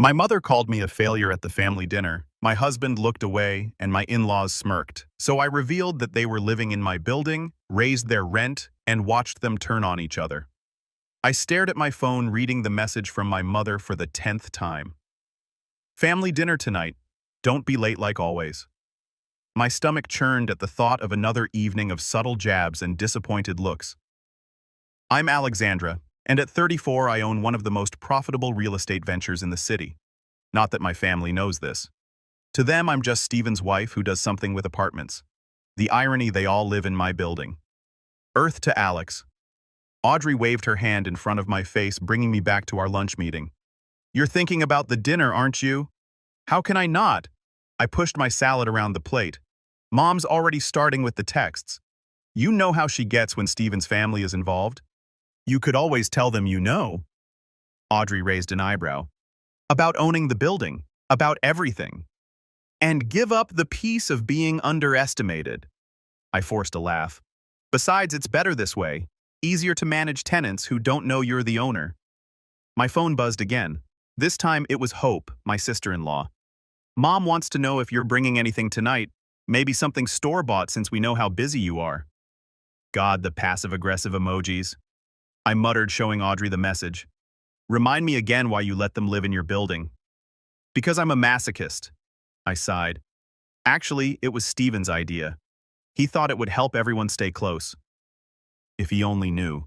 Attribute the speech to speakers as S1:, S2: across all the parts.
S1: My mother called me a failure at the family dinner. My husband looked away, and my in-laws smirked. So I revealed that they were living in my building, raised their rent, and watched them turn on each other. I stared at my phone, reading the message from my mother for the 10th time. Family dinner tonight. Don't be late like always. My stomach churned at the thought of another evening of subtle jabs and disappointed looks. I'm Alexandra, and at 34 I own one of the most profitable real estate ventures in the city. Not that my family knows this. To them, I'm just Steven's wife who does something with apartments. The irony, they all live in my building. Earth to Alex. Audrey waved her hand in front of my face, bringing me back to our lunch meeting. You're thinking about the dinner, aren't you? How can I not? I pushed my salad around the plate. Mom's already starting with the texts. You know how she gets when Steven's family is involved. You could always tell them you know. Audrey raised an eyebrow. About owning the building, about everything. And give up the piece of being underestimated. I forced a laugh. Besides, it's better this way. Easier to manage tenants who don't know you're the owner. My phone buzzed again. This time it was Hope, my sister-in-law. Mom wants to know if you're bringing anything tonight, maybe something store-bought since we know how busy you are. God, the passive-aggressive emojis. I muttered, showing Audrey the message. Remind me again why you let them live in your building. Because I'm a masochist. I sighed. Actually, it was Steven's idea. He thought it would help everyone stay close. If he only knew.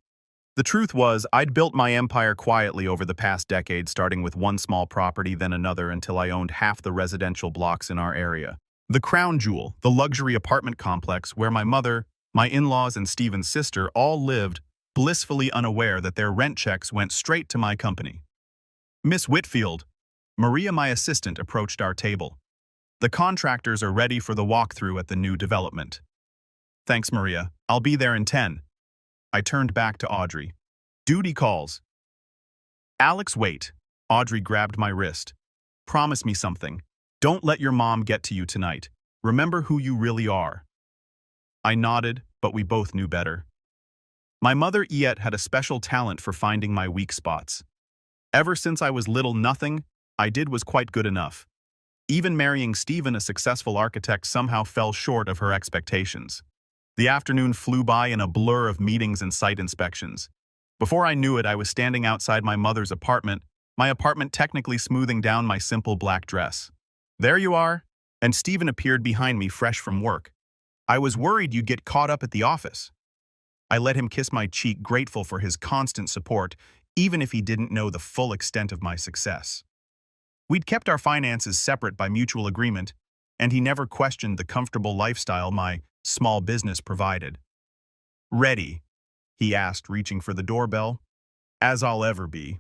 S1: The truth was, I'd built my empire quietly over the past decade, starting with one small property, then another, until I owned half the residential blocks in our area. The crown jewel, the luxury apartment complex where my mother, my in-laws, and Steven's sister all lived, blissfully unaware that their rent checks went straight to my company. Miss Whitfield, Maria, my assistant, approached our table. The contractors are ready for the walkthrough at the new development. Thanks, Maria. I'll be there in 10. I turned back to Audrey. Duty calls. Alex, wait. Audrey grabbed my wrist. Promise me something. Don't let your mom get to you tonight. Remember who you really are. I nodded, but we both knew better. My mother, Iet, had a special talent for finding my weak spots. Ever since I was little, nothing I did was quite good enough. Even marrying Steven, a successful architect, somehow fell short of her expectations. The afternoon flew by in a blur of meetings and site inspections. Before I knew it, I was standing outside my mother's apartment, my apartment technically smoothing down my simple black dress. There you are, and Steven appeared behind me, fresh from work. I was worried you'd get caught up at the office. I let him kiss my cheek, grateful for his constant support, even if he didn't know the full extent of my success. We'd kept our finances separate by mutual agreement, and he never questioned the comfortable lifestyle my small business provided. Ready? He asked, reaching for the doorbell. As I'll ever be.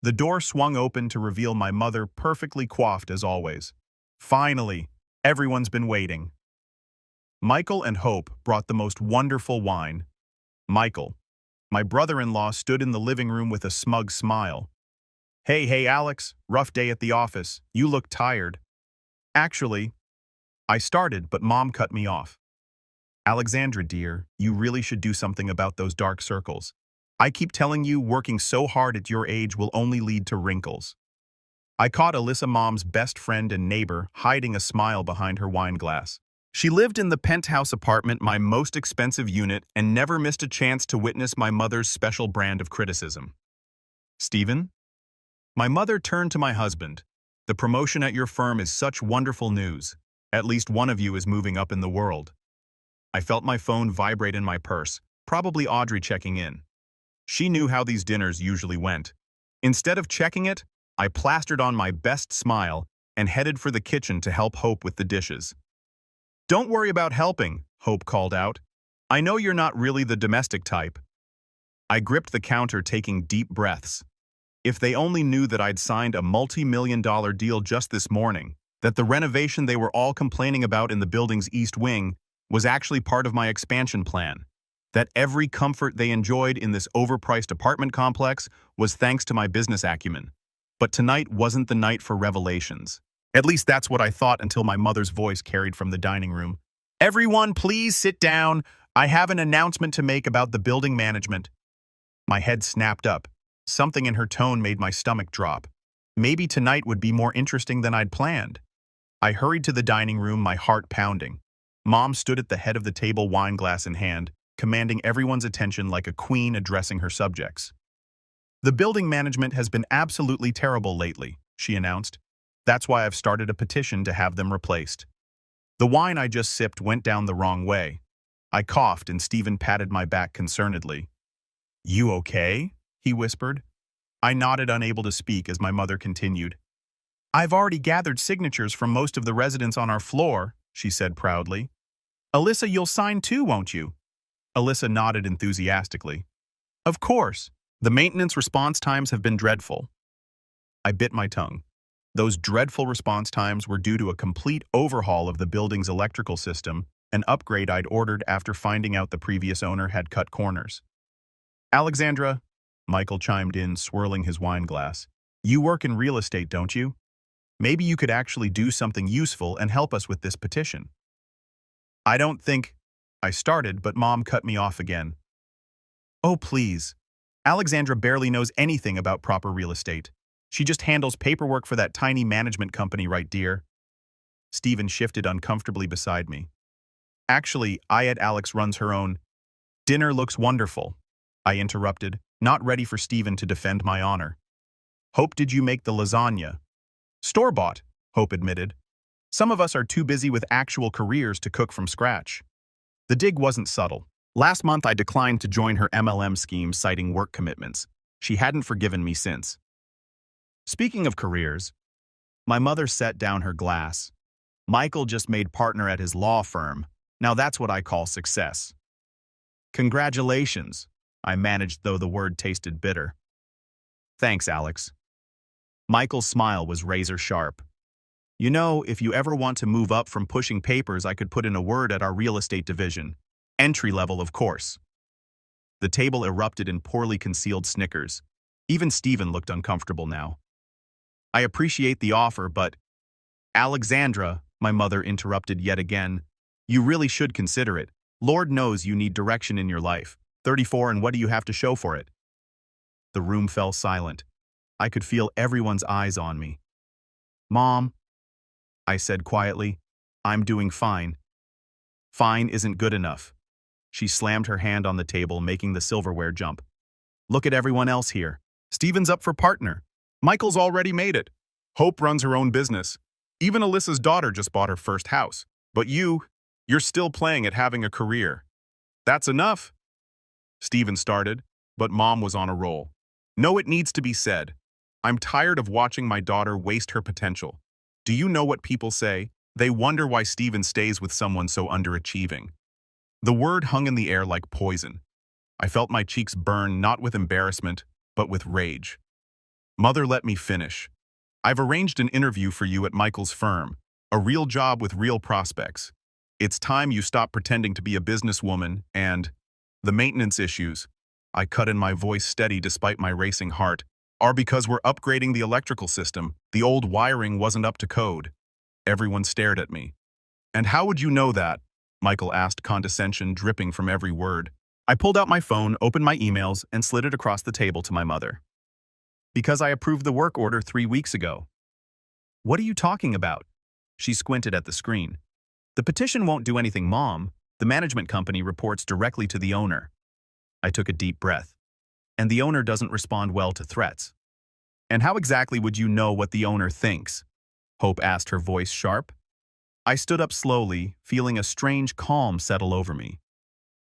S1: The door swung open to reveal my mother, perfectly coiffed as always. Finally, everyone's been waiting. Michael and Hope brought the most wonderful wine. Michael, my brother-in-law, stood in the living room with a smug smile. Hey, Alex, rough day at the office. You look tired. Actually, I started, but Mom cut me off. Alexandra, dear, you really should do something about those dark circles. I keep telling you, working so hard at your age will only lead to wrinkles. I caught Alyssa, Mom's best friend and neighbor, hiding a smile behind her wine glass. She lived in the penthouse apartment, my most expensive unit, and never missed a chance to witness my mother's special brand of criticism. Steven? My mother turned to my husband. The promotion at your firm is such wonderful news. At least one of you is moving up in the world. I felt my phone vibrate in my purse, probably Audrey checking in. She knew how these dinners usually went. Instead of checking it, I plastered on my best smile and headed for the kitchen to help Hope with the dishes. Don't worry about helping, Hope called out. I know you're not really the domestic type. I gripped the counter, taking deep breaths. If they only knew that I'd signed a multi-million-dollar deal just this morning, that the renovation they were all complaining about in the building's east wing was actually part of my expansion plan, that every comfort they enjoyed in this overpriced apartment complex was thanks to my business acumen. But tonight wasn't the night for revelations. At least that's what I thought until my mother's voice carried from the dining room. Everyone, please sit down. I have an announcement to make about the building management. My head snapped up. Something in her tone made my stomach drop. Maybe tonight would be more interesting than I'd planned. I hurried to the dining room, my heart pounding. Mom stood at the head of the table, wine glass in hand, commanding everyone's attention like a queen addressing her subjects. "The building management has been absolutely terrible lately," she announced. "That's why I've started a petition to have them replaced." The wine I just sipped went down the wrong way. I coughed and Stephen patted my back concernedly. "You okay?" he whispered. I nodded, unable to speak, as my mother continued. "I've already gathered signatures from most of the residents on our floor," she said proudly. "Alyssa, you'll sign too, won't you?" Alyssa nodded enthusiastically. "Of course. The maintenance response times have been dreadful." I bit my tongue. Those dreadful response times were due to a complete overhaul of the building's electrical system, an upgrade I'd ordered after finding out the previous owner had cut corners. "Alexandra," Michael chimed in, swirling his wine glass, "you work in real estate, don't you? Maybe you could actually do something useful and help us with this petition." "I don't think—" I started, but Mom cut me off again. "Oh, please. Alexandra barely knows anything about proper real estate. She just handles paperwork for that tiny management company, right, dear?" Stephen shifted uncomfortably beside me. "Actually, Alex runs her own—" "Dinner looks wonderful," I interrupted, not ready for Stephen to defend my honor. "Hope, did you make the lasagna?" "Store-bought," Hope admitted. "Some of us are too busy with actual careers to cook from scratch." The dig wasn't subtle. Last month I declined to join her MLM scheme, citing work commitments. She hadn't forgiven me since. Speaking of careers, my mother set down her glass. "Michael just made partner at his law firm. Now that's what I call success." "Congratulations," I managed, though the word tasted bitter. "Thanks, Alex." Michael's smile was razor sharp. "You know, if you ever want to move up from pushing papers, I could put in a word at our real estate division. Entry level, of course." The table erupted in poorly concealed snickers. Even Stephen looked uncomfortable now. "I appreciate the offer, but—" "Alexandra," my mother interrupted yet again, "you really should consider it. Lord knows you need direction in your life. 34, and what do you have to show for it?" The room fell silent. I could feel everyone's eyes on me. "Mom," I said quietly, "I'm doing fine." "Fine isn't good enough." She slammed her hand on the table, making the silverware jump. "Look at everyone else here. Stephen's up for partner. Michael's already made it. Hope runs her own business. Even Alyssa's daughter just bought her first house. But you're still playing at having a career. That's enough." Stephen started, but Mom was on a roll. "No, it needs to be said. I'm tired of watching my daughter waste her potential. Do you know what people say? They wonder why Stephen stays with someone so underachieving." The word hung in the air like poison. I felt my cheeks burn, not with embarrassment, but with rage. "Mother, let me finish. I've arranged an interview for you at Michael's firm, a real job with real prospects. It's time you stop pretending to be a businesswoman and— the maintenance issues," I cut in, my voice steady despite my racing heart, "are because we're upgrading the electrical system. The old wiring wasn't up to code." Everyone stared at me. "And how would you know that?" Michael asked, condescension dripping from every word. I pulled out my phone, opened my emails, and slid it across the table to my mother. "Because I approved the work order 3 weeks ago." "What are you talking about?" She squinted at the screen. "The petition won't do anything, Mom. The management company reports directly to the owner." I took a deep breath. "And the owner doesn't respond well to threats." "And how exactly would you know what the owner thinks?" Hope asked, her voice sharp. I stood up slowly, feeling a strange calm settle over me.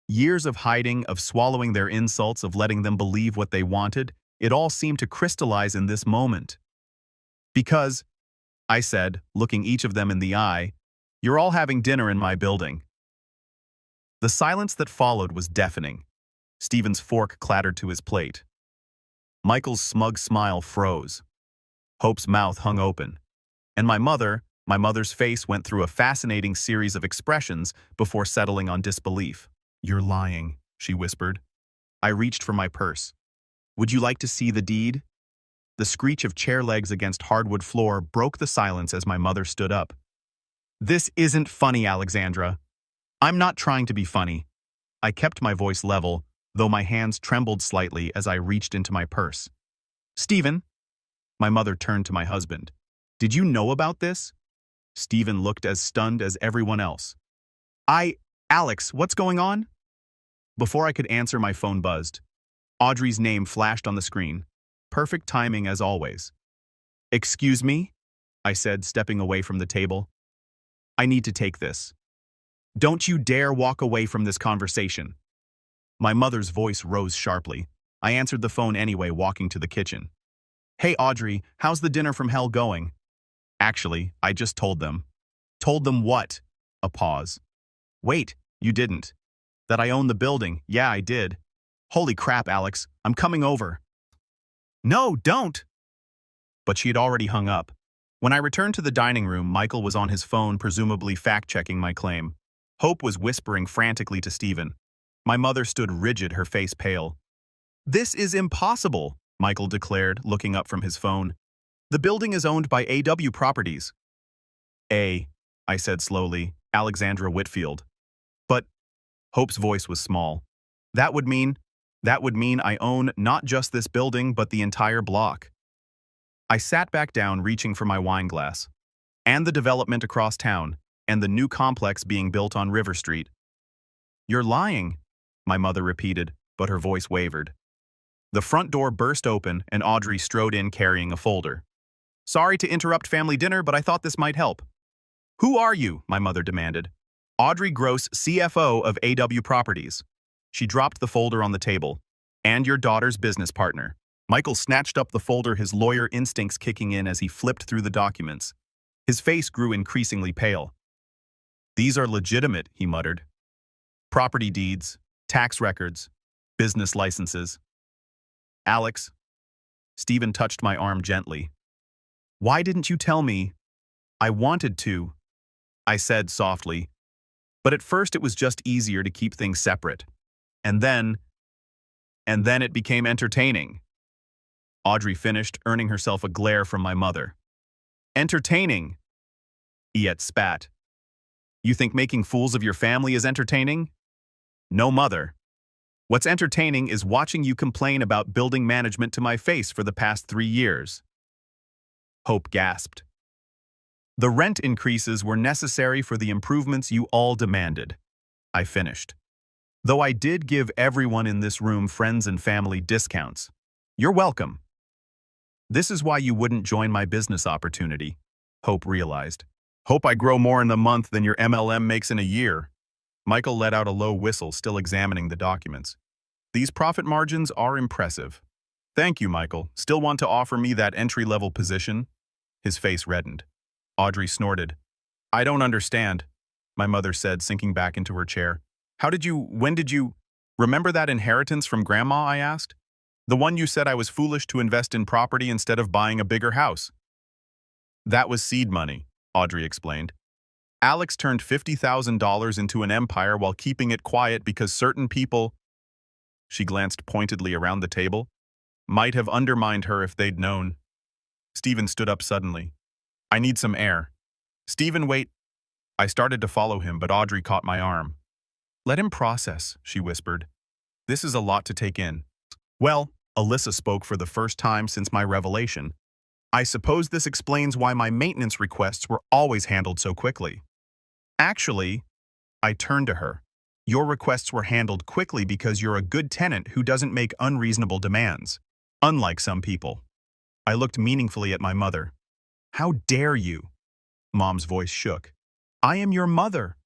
S1: Years of hiding, of swallowing their insults, of letting them believe what they wanted, it all seemed to crystallize in this moment. "Because," I said, looking each of them in the eye, "you're all having dinner in my building." The silence that followed was deafening. Stephen's fork clattered to his plate. Michael's smug smile froze. Hope's mouth hung open. And my mother's face went through a fascinating series of expressions before settling on disbelief. "You're lying," she whispered. I reached for my purse. "Would you like to see the deed?" The screech of chair legs against hardwood floor broke the silence as my mother stood up. "This isn't funny, Alexandra." "I'm not trying to be funny." I kept my voice level, though my hands trembled slightly as I reached into my purse. "Stephen." My mother turned to my husband. Did you know about this? Stephen looked as stunned as everyone else. Alex, what's going on? Before I could answer, my phone buzzed. Audrey's name flashed on the screen. Perfect timing as always. Excuse me? I said, stepping away from the table. I need to take this. Don't you dare walk away from this conversation. My mother's voice rose sharply. I answered the phone anyway, walking to the kitchen. Hey Audrey, how's the dinner from hell going? Actually, I just told them. Told them what? A pause. Wait, you didn't. That I own the building. Yeah, I did. Holy crap, Alex, I'm coming over. No, don't. But she had already hung up. When I returned to the dining room, Michael was on his phone, presumably fact-checking my claim. Hope was whispering frantically to Stephen. My mother stood rigid, her face pale. This is impossible, Michael declared, looking up from his phone. The building is owned by AW Properties. I said slowly, Alexandra Whitfield. But Hope's voice was small. That would mean I own not just this building, but the entire block. I sat back down, reaching for my wine glass. And the development across town, and the new complex being built on River Street. You're lying, my mother repeated, but her voice wavered. The front door burst open, and Audrey strode in carrying a folder. Sorry to interrupt family dinner, but I thought this might help. Who are you? My mother demanded. Audrey Gross, CFO of AW Properties. She dropped the folder on the table. And your daughter's business partner. Michael snatched up the folder, his lawyer instincts kicking in as he flipped through the documents. His face grew increasingly pale. These are legitimate, he muttered. Property deeds, tax records, business licenses. Alex. Stephen touched my arm gently. Why didn't you tell me? I wanted to, I said softly. But at first it was just easier to keep things separate. And then it became entertaining. Audrey finished, earning herself a glare from my mother. Entertaining? Iet spat. You think making fools of your family is entertaining? No, mother. What's entertaining is watching you complain about building management to my face for the past 3 years. Hope gasped. The rent increases were necessary for the improvements you all demanded. I finished. Though I did give everyone in this room friends and family discounts. You're welcome. This is why you wouldn't join my business opportunity, Hope realized. Hope I grow more in a month than your MLM makes in a year. Michael let out a low whistle, still examining the documents. These profit margins are impressive. Thank you, Michael. Still want to offer me that entry-level position? His face reddened. Audrey snorted. I don't understand, my mother said, sinking back into her chair. When did you remember that inheritance from Grandma, I asked? The one you said I was foolish to invest in property instead of buying a bigger house. That was seed money, Audrey explained. Alex turned $50,000 into an empire while keeping it quiet because certain people, she glanced pointedly around the table, might have undermined her if they'd known. Stephen stood up suddenly. I need some air. Stephen, wait. I started to follow him, but Audrey caught my arm. Let him process, she whispered. This is a lot to take in. Well, Alyssa spoke for the first time since my revelation. I suppose this explains why my maintenance requests were always handled so quickly. Actually, I turned to her. Your requests were handled quickly because you're a good tenant who doesn't make unreasonable demands, unlike some people. I looked meaningfully at my mother. How dare you? Mom's voice shook. I am your mother.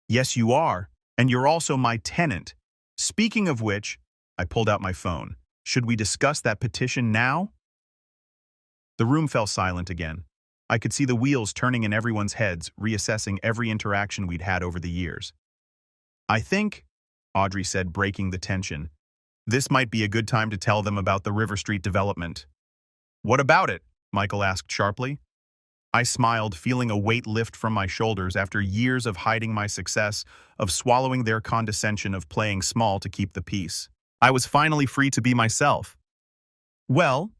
S1: Yes, you are, and you're also my tenant. Speaking of which, I pulled out my phone. Should we discuss that petition now? The room fell silent again. I could see the wheels turning in everyone's heads, reassessing every interaction we'd had over the years. I think, Audrey said, breaking the tension, this might be a good time to tell them about the River Street development. What about it? Michael asked sharply. I smiled, feeling a weight lift from my shoulders after years of hiding my success, of swallowing their condescension, of playing small to keep the peace. I was finally free to be myself. Well,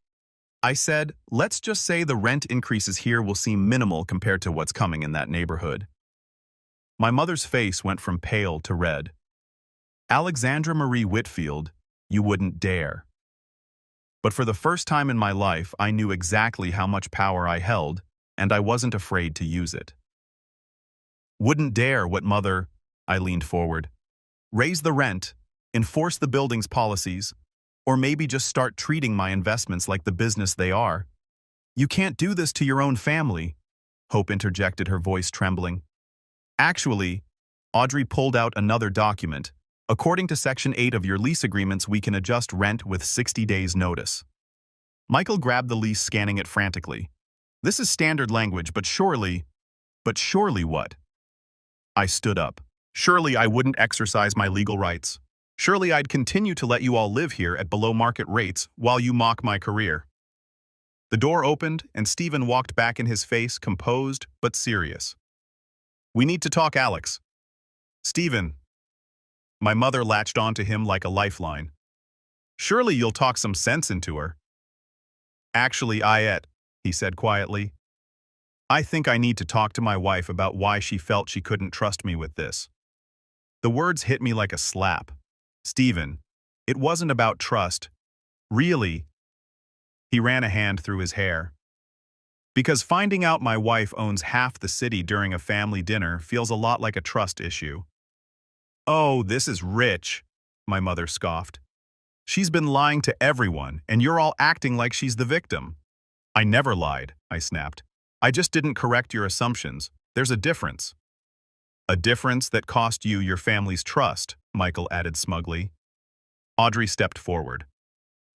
S1: I said, let's just say the rent increases here will seem minimal compared to what's coming in that neighborhood. My mother's face went from pale to red. Alexandra Marie Whitfield, you wouldn't dare. But for the first time in my life, I knew exactly how much power I held, and I wasn't afraid to use it. Wouldn't dare what mother, I leaned forward. Raise the rent, enforce the building's policies, or maybe just start treating my investments like the business they are. You can't do this to your own family, Hope interjected, her voice trembling. Actually, Audrey pulled out another document. According to Section 8 of your lease agreements, we can adjust rent with 60 days' notice. Michael grabbed the lease, scanning it frantically. This is standard language, but surely what? I stood up. Surely I wouldn't exercise my legal rights. Surely I'd continue to let you all live here at below-market rates while you mock my career. The door opened, and Stephen walked back, in his face composed but serious. We need to talk, Alex. Stephen. My mother latched onto him like a lifeline. Surely you'll talk some sense into her. Actually, Ayet, he said quietly. I think I need to talk to my wife about why she felt she couldn't trust me with this. The words hit me like a slap. Stephen, it wasn't about trust. Really. He ran a hand through his hair. Because finding out my wife owns half the city during a family dinner feels a lot like a trust issue. Oh, this is rich, my mother scoffed. She's been lying to everyone, and you're all acting like she's the victim. I never lied, I snapped. I just didn't correct your assumptions. There's a difference. A difference that cost you your family's trust, Michael added smugly. Audrey stepped forward.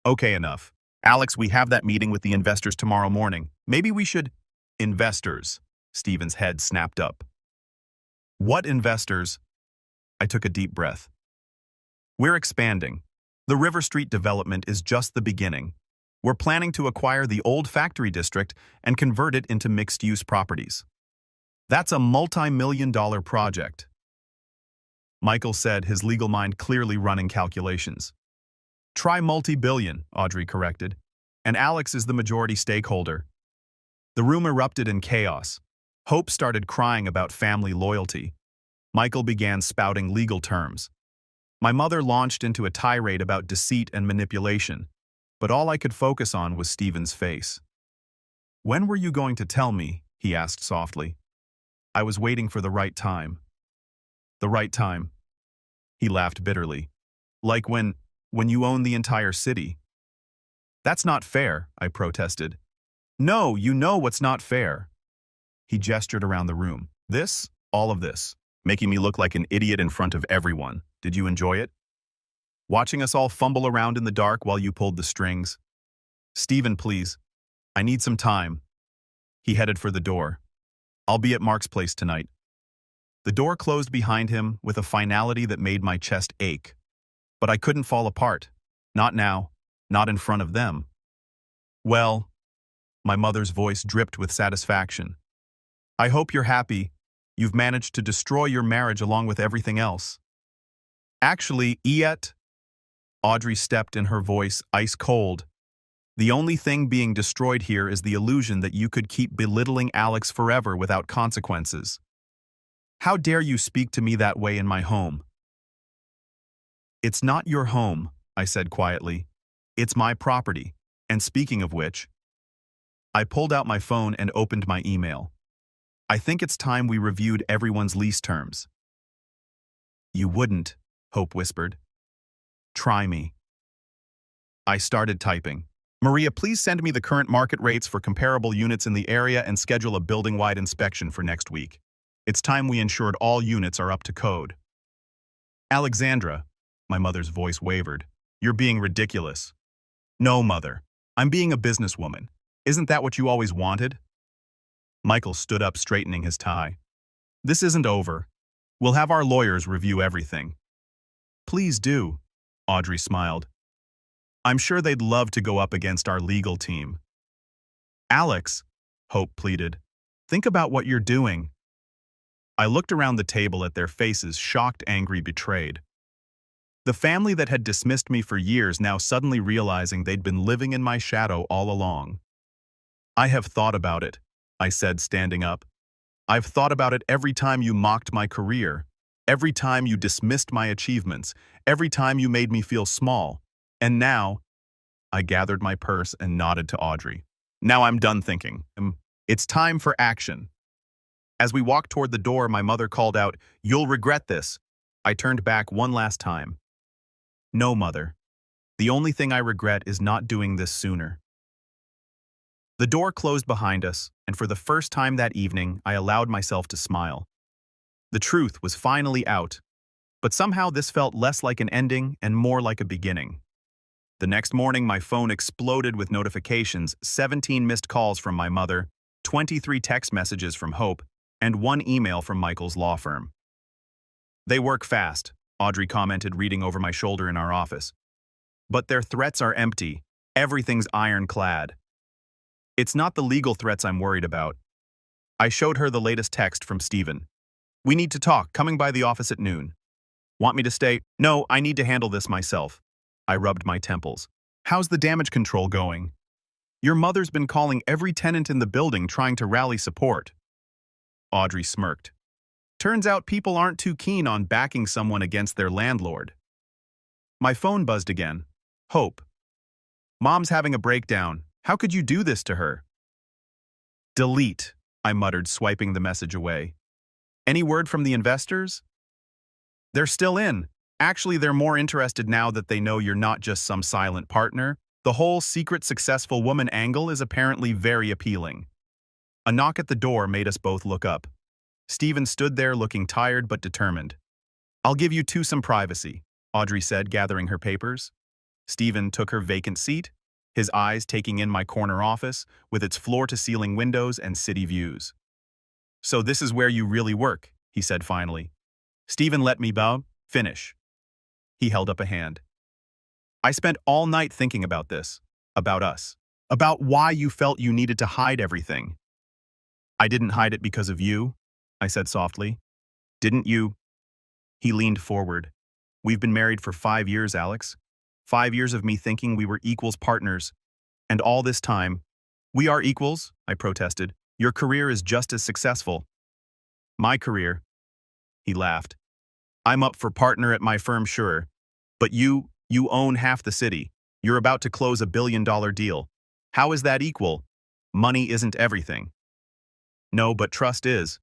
S1: Okay, enough. Alex, we have that meeting with the investors tomorrow morning. Maybe we should… Investors. Stephen's head snapped up. What investors? I took a deep breath. We're expanding. The River Street development is just the beginning. We're planning to acquire the old factory district and convert it into mixed-use properties. That's a multi-million-dollar project. Michael said, his legal mind clearly running calculations. Try multi-billion, Audrey corrected. And Alex is the majority stakeholder. The room erupted in chaos. Hope started crying about family loyalty. Michael began spouting legal terms. My mother launched into a tirade about deceit and manipulation, but all I could focus on was Stephen's face. When were you going to tell me? He asked softly. I was waiting for the right time. The right time. He laughed bitterly. Like when you own the entire city. That's not fair, I protested. No, you know what's not fair. He gestured around the room. This, all of this, making me look like an idiot in front of everyone. Did you enjoy it? Watching us all fumble around in the dark while you pulled the strings? Stephen, please. I need some time. He headed for the door. I'll be at Mark's place tonight. The door closed behind him with a finality that made my chest ache. But I couldn't fall apart. Not now. Not in front of them. Well, my mother's voice dripped with satisfaction. I hope you're happy. You've managed to destroy your marriage along with everything else. Actually, Iet, Audrey stepped in, her voice ice cold. The only thing being destroyed here is the illusion that you could keep belittling Alex forever without consequences. How dare you speak to me that way in my home? It's not your home, I said quietly. It's my property. And speaking of which, I pulled out my phone and opened my email. I think it's time we reviewed everyone's lease terms. You wouldn't, Hope whispered. Try me. I started typing. Maria, please send me the current market rates for comparable units in the area and schedule a building-wide inspection for next week. It's time we ensured all units are up to code. Alexandra, my mother's voice wavered. You're being ridiculous. No, Mother. I'm being a businesswoman. Isn't that what you always wanted? Michael stood up, straightening his tie. This isn't over. We'll have our lawyers review everything. Please do, Audrey smiled. I'm sure they'd love to go up against our legal team. Alex, Hope pleaded, think about what you're doing. I looked around the table at their faces, shocked, angry, betrayed. The family that had dismissed me for years now suddenly realizing they'd been living in my shadow all along. I have thought about it, I said, standing up. I've thought about it every time you mocked my career, every time you dismissed my achievements, every time you made me feel small. And now, I gathered my purse and nodded to Audrey. Now I'm done thinking. It's time for action. As we walked toward the door, my mother called out, "You'll regret this." I turned back one last time. "No, Mother. The only thing I regret is not doing this sooner." The door closed behind us, and for the first time that evening, I allowed myself to smile. The truth was finally out, but somehow this felt less like an ending and more like a beginning. The next morning, my phone exploded with notifications, 17 missed calls from my mother, 23 text messages from Hope, and 1 email from Michael's law firm. "They work fast," Audrey commented, reading over my shoulder in our office. "But their threats are empty. Everything's ironclad." "It's not the legal threats I'm worried about." I showed her the latest text from Stephen. "We need to talk, coming by the office at noon." "Want me to stay?" "No, I need to handle this myself." I rubbed my temples. "How's the damage control going?" "Your mother's been calling every tenant in the building trying to rally support." Audrey smirked. "Turns out people aren't too keen on backing someone against their landlord." My phone buzzed again. "Hope. Mom's having a breakdown. How could you do this to her?" "Delete," I muttered, swiping the message away. "Any word from the investors?" "They're still in. Actually, they're more interested now that they know you're not just some silent partner. The whole secret successful woman angle is apparently very appealing." A knock at the door made us both look up. Stephen stood there looking tired but determined. "I'll give you two some privacy," Audrey said, gathering her papers. Stephen took her vacant seat, his eyes taking in my corner office with its floor-to-ceiling windows and city views. "So this is where you really work," he said finally. Stephen let me finish. He held up a hand. "I spent all night thinking about this, about us, about why you felt you needed to hide everything." "I didn't hide it because of you," I said softly. "Didn't you?" He leaned forward. "We've been married for 5 years, Alex. 5 years of me thinking we were equals partners. And all this time, we are equals," I protested. "Your career is just as successful." "My career?" He laughed. "I'm up for partner at my firm, sure. But you own half the city. You're about to close a billion-dollar deal. How is that equal? Money isn't everything." "No, but trust is."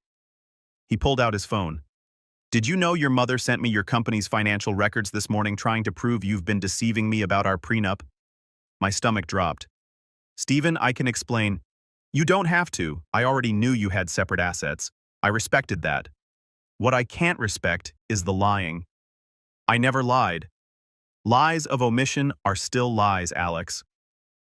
S1: He pulled out his phone. "Did you know your mother sent me your company's financial records this morning trying to prove you've been deceiving me about our prenup?" My stomach dropped. "Stephen, I can explain." "You don't have to. I already knew you had separate assets. I respected that. What I can't respect is the lying. I never lied. Lies of omission are still lies, Alex."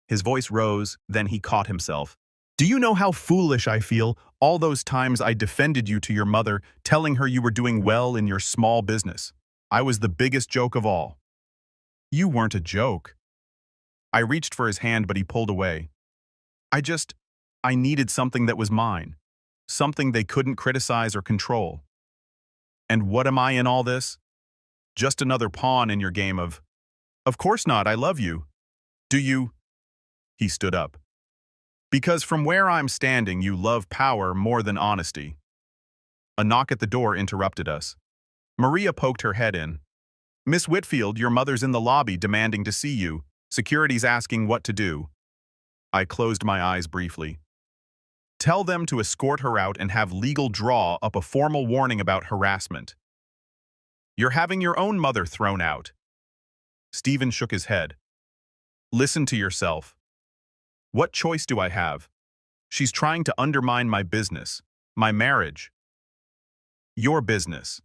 S1: His voice rose, then he caught himself. "Do you know how foolish I feel all those times I defended you to your mother, telling her you were doing well in your small business? I was the biggest joke of all." "You weren't a joke." I reached for his hand, but he pulled away. I needed something that was mine. Something they couldn't criticize or control. And what am I in all this? Just another pawn in your game of course not, I love you." "Do you?" He stood up. "Because from where I'm standing, you love power more than honesty." A knock at the door interrupted us. Maria poked her head in. "Miss Whitfield, your mother's in the lobby demanding to see you. Security's asking what to do." I closed my eyes briefly. "Tell them to escort her out and have legal draw up a formal warning about harassment." "You're having your own mother thrown out." Stephen shook his head. "Listen to yourself. What choice do I have? She's trying to undermine my business, my marriage." "Your business."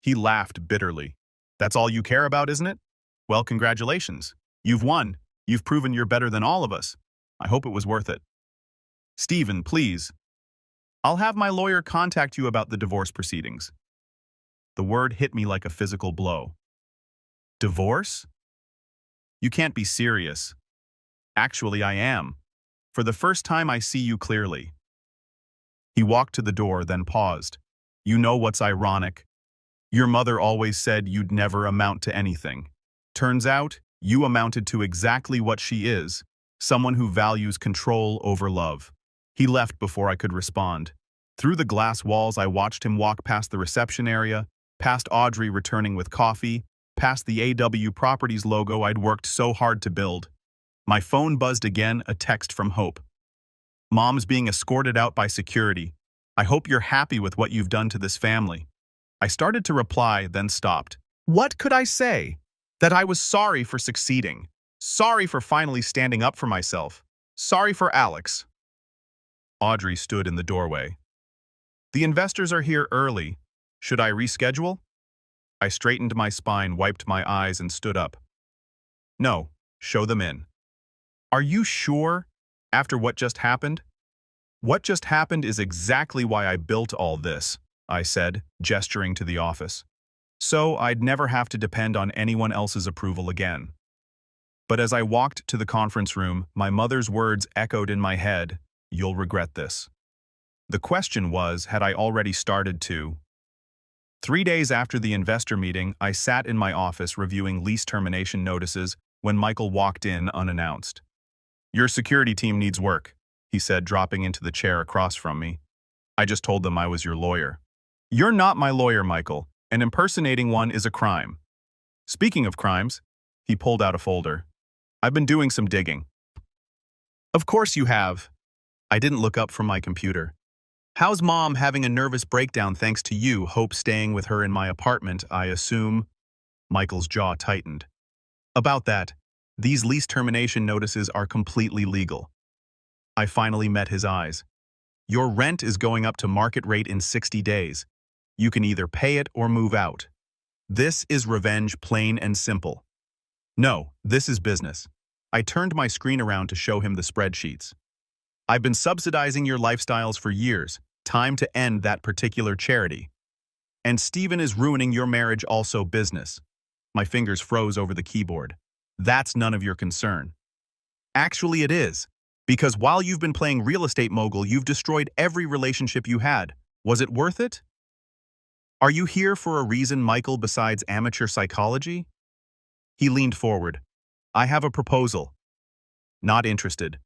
S1: He laughed bitterly. "That's all you care about, isn't it? Well, congratulations. You've won. You've proven you're better than all of us. I hope it was worth it." "Stephen, please. I'll have my lawyer contact you about the divorce proceedings." The word hit me like a physical blow. "Divorce? You can't be serious." "Actually, I am. For the first time, I see you clearly." He walked to the door, then paused. "You know what's ironic? Your mother always said you'd never amount to anything. Turns out, you amounted to exactly what she is, someone who values control over love." He left before I could respond. Through the glass walls, I watched him walk past the reception area, past Audrey returning with coffee, past the AW Properties logo I'd worked so hard to build. My phone buzzed again, a text from Hope. Mom's being escorted out by security. I hope you're happy with what you've done to this family. I started to reply, then stopped. What could I say? That I was sorry for succeeding. Sorry for finally standing up for myself. Sorry for Alex. Audrey stood in the doorway. The investors are here early. Should I reschedule? I straightened my spine, wiped my eyes, and stood up. No, show them in. Are you sure? After what just happened? What just happened is exactly why I built all this, I said, gesturing to the office. So I'd never have to depend on anyone else's approval again. But as I walked to the conference room, my mother's words echoed in my head, "You'll regret this." The question was, had I already started to? 3 days after the investor meeting, I sat in my office reviewing lease termination notices when Michael walked in unannounced. "Your security team needs work," he said, dropping into the chair across from me. "I just told them I was your lawyer." "You're not my lawyer, Michael, and impersonating one is a crime." "Speaking of crimes," he pulled out a folder. "I've been doing some digging." "Of course you have." I didn't look up from my computer. "How's Mom having a nervous breakdown thanks to you, Hope staying with her in my apartment, I assume?" Michael's jaw tightened. "About that, these lease termination notices are completely legal." I finally met his eyes. "Your rent is going up to market rate in 60 days. You can either pay it or move out. This is revenge, plain and simple." "No, this is business." I turned my screen around to show him the spreadsheets. "I've been subsidizing your lifestyles for years. Time to end that particular charity. And Steven is ruining your marriage, also business." My fingers froze over the keyboard. "That's none of your concern." "Actually it is. Because while you've been playing real estate mogul, you've destroyed every relationship you had. Was it worth it? Are you here for a reason, Michael, besides amateur psychology?" He leaned forward. "I have a proposal." "Not interested."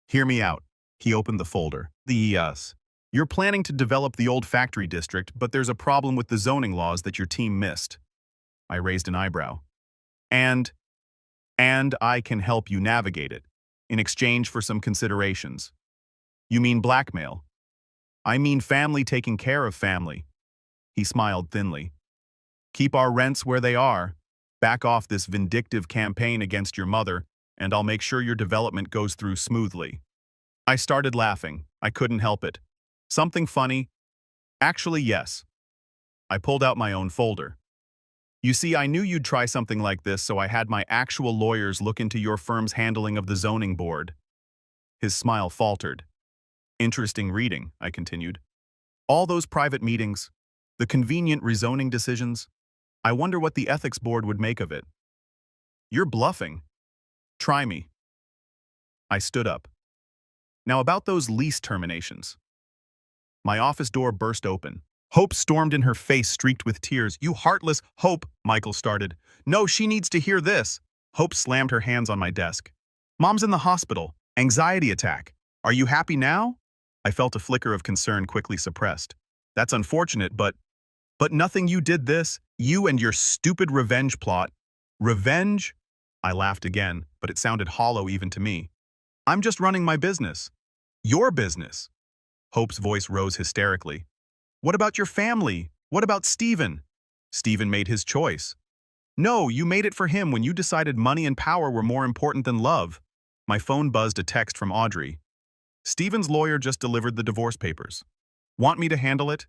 S1: "Hear me out." He opened the folder. "Yes. You're planning to develop the old factory district, but there's a problem with the zoning laws that your team missed." I raised an eyebrow. And I can help you navigate it, in exchange for some considerations." "You mean blackmail?" "I mean family taking care of family." He smiled thinly. "Keep our rents where they are. Back off this vindictive campaign against your mother, and I'll make sure your development goes through smoothly." I started laughing. I couldn't help it. "Something funny?" "Actually, yes." I pulled out my own folder. "You see, I knew you'd try something like this, so I had my actual lawyers look into your firm's handling of the zoning board." His smile faltered. "Interesting reading," I continued. "All those private meetings, the convenient rezoning decisions. I wonder what the ethics board would make of it." "You're bluffing." "Try me." I stood up. "Now about those lease terminations." My office door burst open. Hope stormed in, her face streaked with tears. "You heartless—" "Hope," Michael started. "No, she needs to hear this." Hope slammed her hands on my desk. "Mom's in the hospital. Anxiety attack. Are you happy now?" I felt a flicker of concern quickly suppressed. "That's unfortunate, but nothing you did this. You and your stupid revenge plot." "Revenge?" I laughed again, but it sounded hollow even to me. "I'm just running my business." "Your business?" Hope's voice rose hysterically. "What about your family? What about Steven?" "Steven made his choice." "No, you made it for him when you decided money and power were more important than love." My phone buzzed a text from Audrey. "Steven's lawyer just delivered the divorce papers. Want me to handle it?"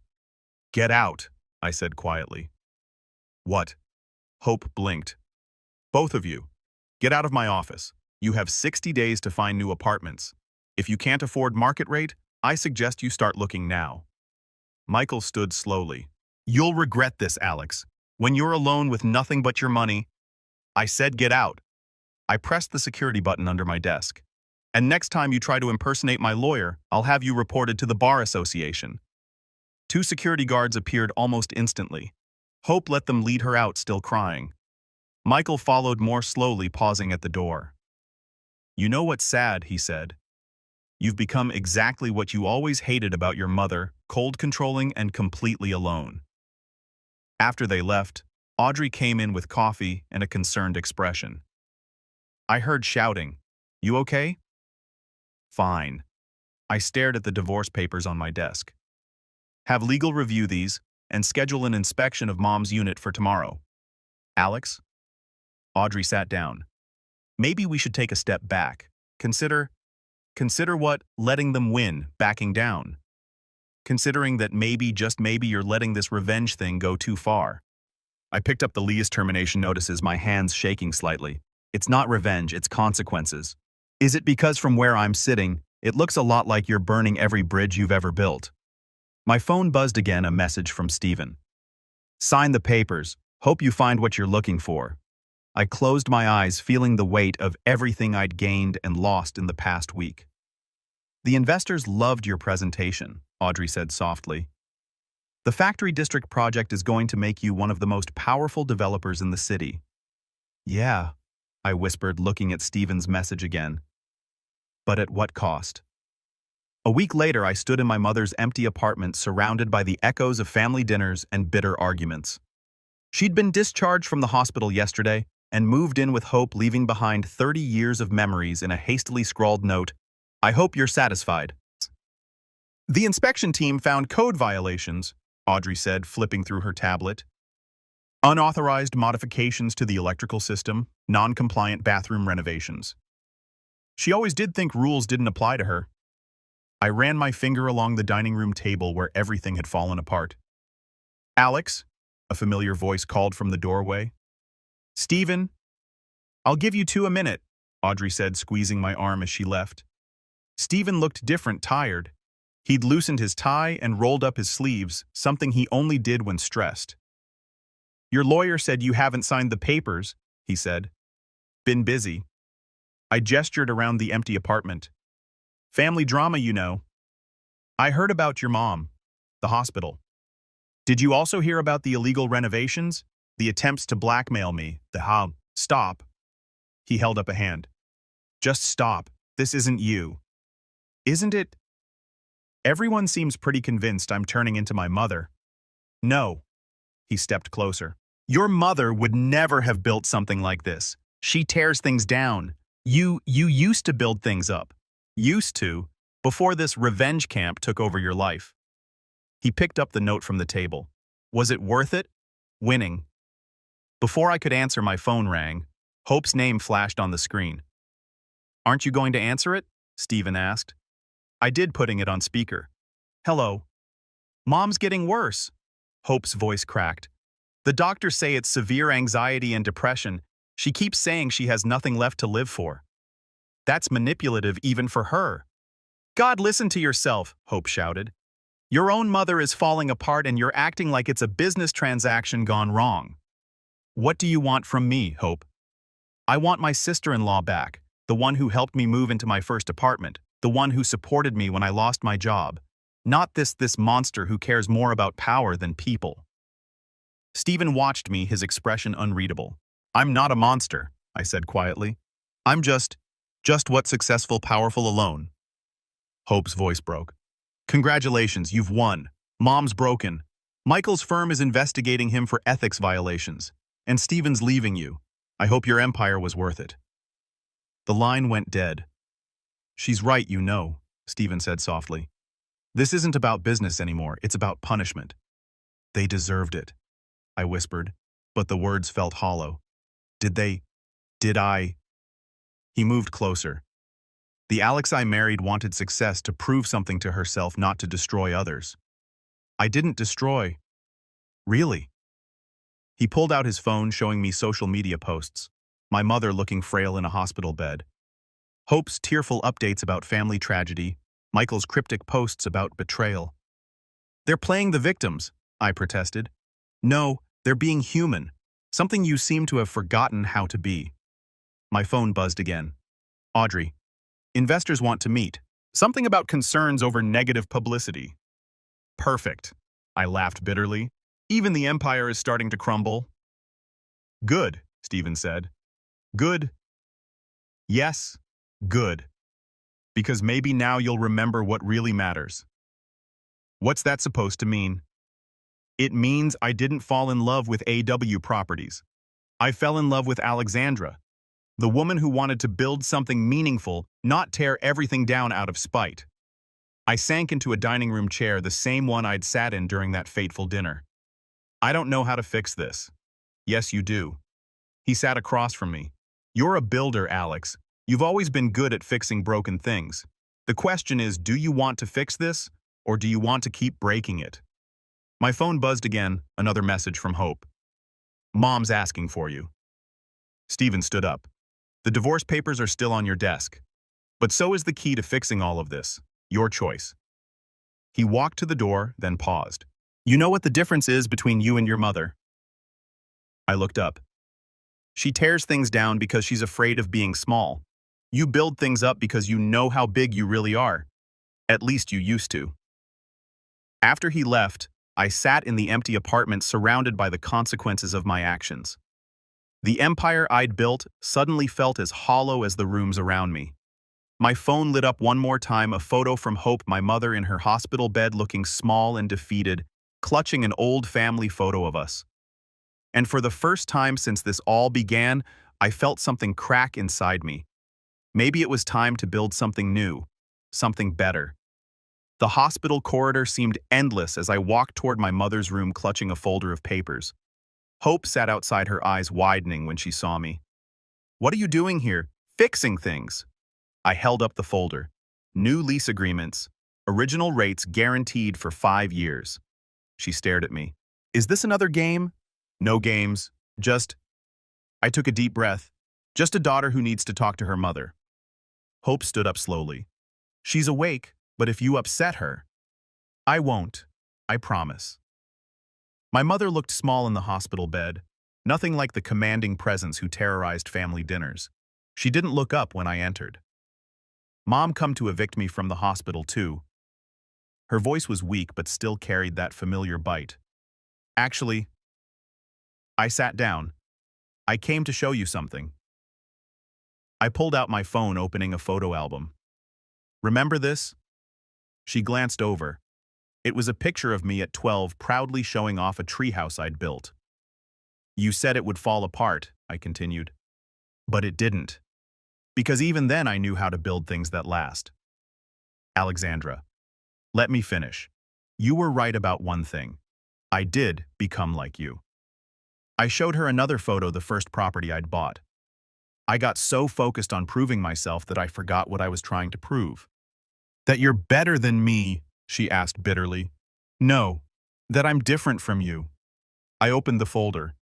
S1: "Get out," I said quietly. "What?" Hope blinked. "Both of you. Get out of my office. You have 60 days to find new apartments. If you can't afford market rate, I suggest you start looking now." Michael stood slowly. "You'll regret this, Alex. When you're alone with nothing but your money." I said get out. I pressed the security button under my desk. "And next time you try to impersonate my lawyer, I'll have you reported to the Bar Association." 2 security guards appeared almost instantly. Hope let them lead her out, still crying. Michael followed more slowly, pausing at the door. "You know what's sad," he said. "You've become exactly what you always hated about your mother, cold controlling and completely alone." After they left, Audrey came in with coffee and a concerned expression. I heard shouting. You okay? Fine. I stared at the divorce papers on my desk. Have legal review these and schedule an inspection of Mom's unit for tomorrow. Alex? Audrey sat down. Maybe we should take a step back. Consider what letting them win, backing down. Considering that maybe, just maybe, you're letting this revenge thing go too far. I picked up the lease termination notices, my hands shaking slightly. It's not revenge, it's consequences. Is it because from where I'm sitting, it looks a lot like you're burning every bridge you've ever built? My phone buzzed again, a message from Stephen. Sign the papers. Hope you find what you're looking for. I closed my eyes, feeling the weight of everything I'd gained and lost in the past week. The investors loved your presentation, Audrey said softly. The Factory District project is going to make you one of the most powerful developers in the city. Yeah, I whispered, looking at Stephen's message again. But at what cost? A week later, I stood in my mother's empty apartment, surrounded by the echoes of family dinners and bitter arguments. She'd been discharged from the hospital yesterday and moved in with Hope, leaving behind 30 years of memories in a hastily scrawled note. I hope you're satisfied. The inspection team found code violations, Audrey said, flipping through her tablet. Unauthorized modifications to the electrical system, non-compliant bathroom renovations. She always did think rules didn't apply to her. I ran my finger along the dining room table where everything had fallen apart. Alex, a familiar voice called from the doorway. Stephen, I'll give you two a minute, Audrey said, squeezing my arm as she left. Stephen looked different, tired. He'd loosened his tie and rolled up his sleeves, something he only did when stressed. Your lawyer said you haven't signed the papers, he said. Been busy. I gestured around the empty apartment. Family drama, you know. I heard about your mom, the hospital. Did you also hear about the illegal renovations? The attempts to blackmail me, Stop. He held up a hand. Just stop. This isn't you. Isn't it? Everyone seems pretty convinced I'm turning into my mother. No. He stepped closer. Your mother would never have built something like this. She tears things down. You used to build things up. Used to, before this revenge camp took over your life. He picked up the note from the table. Was it worth it? Winning. Before I could answer, my phone rang. Hope's name flashed on the screen. Aren't you going to answer it? Stephen asked. I did, putting it on speaker. Hello. Mom's getting worse. Hope's voice cracked. The doctors say it's severe anxiety and depression. She keeps saying she has nothing left to live for. That's manipulative even for her. God, listen to yourself, Hope shouted. Your own mother is falling apart and you're acting like it's a business transaction gone wrong. What do you want from me, Hope? I want my sister-in-law back, the one who helped me move into my first apartment, the one who supported me when I lost my job. Not this monster who cares more about power than people. Stephen watched me, his expression unreadable. I'm not a monster, I said quietly. I'm just what successful, powerful alone. Hope's voice broke. Congratulations, you've won. Mom's broken. Michael's firm is investigating him for ethics violations. And Stephen's leaving you. I hope your empire was worth it. The line went dead. She's right, you know, Stephen said softly. This isn't about business anymore, it's about punishment. They deserved it, I whispered, but the words felt hollow. Did I? He moved closer. The Alex I married wanted success to prove something to herself, not to destroy others. I didn't destroy. Really? He pulled out his phone, showing me social media posts. My mother looking frail in a hospital bed. Hope's tearful updates about family tragedy. Michael's cryptic posts about betrayal. They're playing the victims, I protested. No, they're being human. Something you seem to have forgotten how to be. My phone buzzed again. Audrey. Investors want to meet. Something about concerns over negative publicity. Perfect. I laughed bitterly. Even the empire is starting to crumble. Good, Stephen said. Good. Yes, good. Because maybe now you'll remember what really matters. What's that supposed to mean? It means I didn't fall in love with AW properties. I fell in love with Alexandra. The woman who wanted to build something meaningful, not tear everything down out of spite. I sank into a dining room chair, the same one I'd sat in during that fateful dinner. I don't know how to fix this. Yes, you do. He sat across from me. You're a builder, Alex. You've always been good at fixing broken things. The question is, do you want to fix this, or do you want to keep breaking it? My phone buzzed again, another message from Hope. Mom's asking for you. Stephen stood up. The divorce papers are still on your desk. But so is the key to fixing all of this. Your choice. He walked to the door, then paused. You know what the difference is between you and your mother? I looked up. She tears things down because she's afraid of being small. You build things up because you know how big you really are. At least you used to. After he left, I sat in the empty apartment surrounded by the consequences of my actions. The empire I'd built suddenly felt as hollow as the rooms around me. My phone lit up one more time, a photo from Hope, my mother in her hospital bed looking small and defeated, clutching an old family photo of us. And for the first time since this all began, I felt something crack inside me. Maybe it was time to build something new, something better. The hospital corridor seemed endless as I walked toward my mother's room clutching a folder of papers. Hope sat outside, her eyes widening when she saw me. What are you doing here? Fixing things. I held up the folder. New lease agreements. Original rates guaranteed for 5 years. She stared at me. Is this another game? No games. I took a deep breath. Just a daughter who needs to talk to her mother. Hope stood up slowly. She's awake, but if you upset her, I won't. I promise. My mother looked small in the hospital bed, nothing like the commanding presence who terrorized family dinners. She didn't look up when I entered. Mom come to evict me from the hospital too. Her voice was weak but still carried that familiar bite. Actually, I sat down. I came to show you something. I pulled out my phone, opening a photo album. Remember this? She glanced over. It was a picture of me at 12, proudly showing off a treehouse I'd built. You said it would fall apart, I continued. But it didn't. Because even then I knew how to build things that last. Alexandra, let me finish. You were right about one thing. I did become like you. I showed her another photo, the first property I'd bought. I got so focused on proving myself that I forgot what I was trying to prove. That you're better than me, she asked bitterly. No, that I'm different from you. I opened the folder.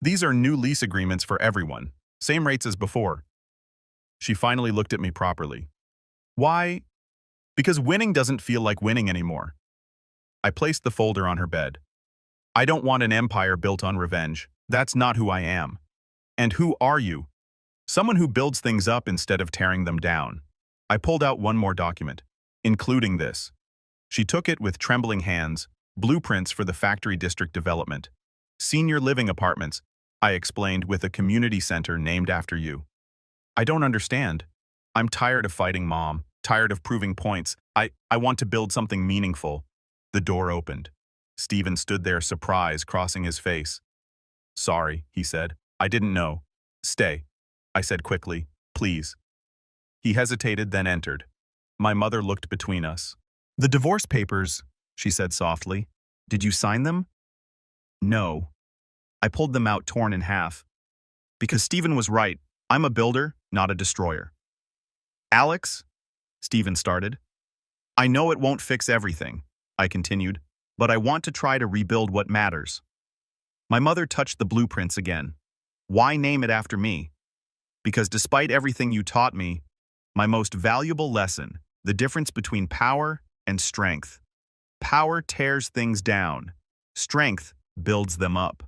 S1: These are new lease agreements for everyone, same rates as before. She finally looked at me properly. Why? Because winning doesn't feel like winning anymore. I placed the folder on her bed. I don't want an empire built on revenge. That's not who I am. And who are you? Someone who builds things up instead of tearing them down. I pulled out one more document, including this. She took it with trembling hands, blueprints for the factory district development. Senior living apartments, I explained, with a community center named after you. I don't understand. I'm tired of fighting Mom, tired of proving points. I want to build something meaningful. The door opened. Stephen stood there, surprise crossing his face. Sorry, he said. I didn't know. Stay, I said quickly. Please. He hesitated, then entered. My mother looked between us. The divorce papers, she said softly. Did you sign them? No. I pulled them out, torn in half. Because Stephen was right. I'm a builder, not a destroyer. Alex, Stephen started. I know it won't fix everything, I continued, but I want to try to rebuild what matters. My mother touched the blueprints again. Why name it after me? Because despite everything you taught me, my most valuable lesson, the difference between power and strength. Power tears things down. Strength builds them up.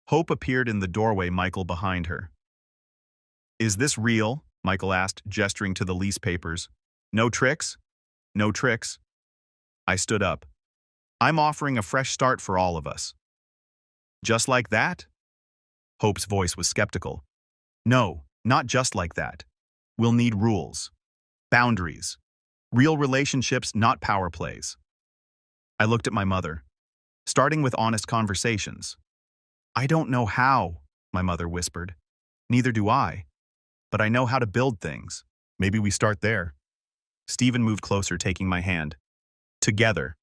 S1: Hope appeared in the doorway, Michael behind her. Is this real? Michael asked, gesturing to the lease papers. No tricks? No tricks. I stood up. I'm offering a fresh start for all of us. Just like that? Hope's voice was skeptical. No, not just like that. We'll need rules. Boundaries. Real relationships, not power plays. I looked at my mother. Starting with honest conversations. I don't know how, my mother whispered. Neither do I. but I know how to build things. Maybe we start there." Stephen moved closer, taking my hand. "Together.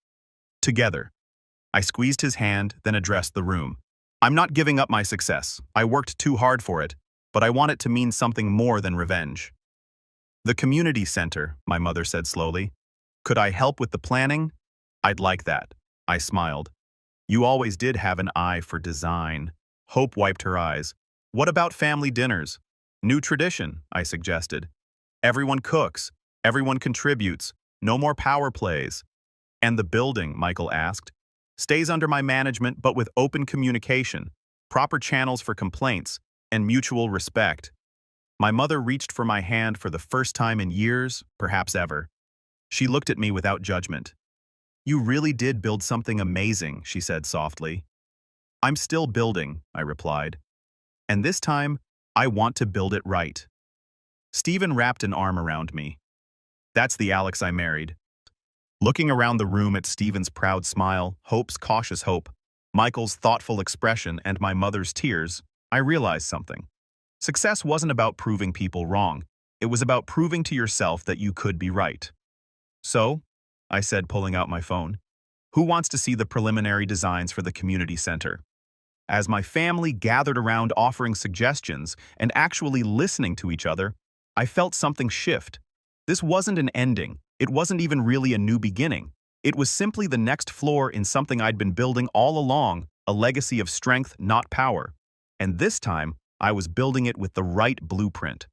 S1: Together." I squeezed his hand, then addressed the room. "I'm not giving up my success. I worked too hard for it, but I want it to mean something more than revenge." "The community center," my mother said slowly. "Could I help with the planning?" "I'd like that." I smiled. "You always did have an eye for design." Hope wiped her eyes. "What about family dinners?" "New tradition," I suggested. "Everyone cooks. Everyone contributes. No more power plays." "And the building," Michael asked. "Stays under my management but with open communication, proper channels for complaints, and mutual respect." My mother reached for my hand for the first time in years, perhaps ever. She looked at me without judgment. "You really did build something amazing," she said softly. "I'm still building," I replied. "And this time, I want to build it right." Stephen wrapped an arm around me. "That's the Alex I married." Looking around the room at Stephen's proud smile, Hope's cautious hope, Michael's thoughtful expression, and my mother's tears, I realized something. Success wasn't about proving people wrong. It was about proving to yourself that you could be right. "So," I said, pulling out my phone, "who wants to see the preliminary designs for the community center?" As my family gathered around offering suggestions and actually listening to each other, I felt something shift. This wasn't an ending. It wasn't even really a new beginning. It was simply the next floor in something I'd been building all along, a legacy of strength, not power. And this time, I was building it with the right blueprint.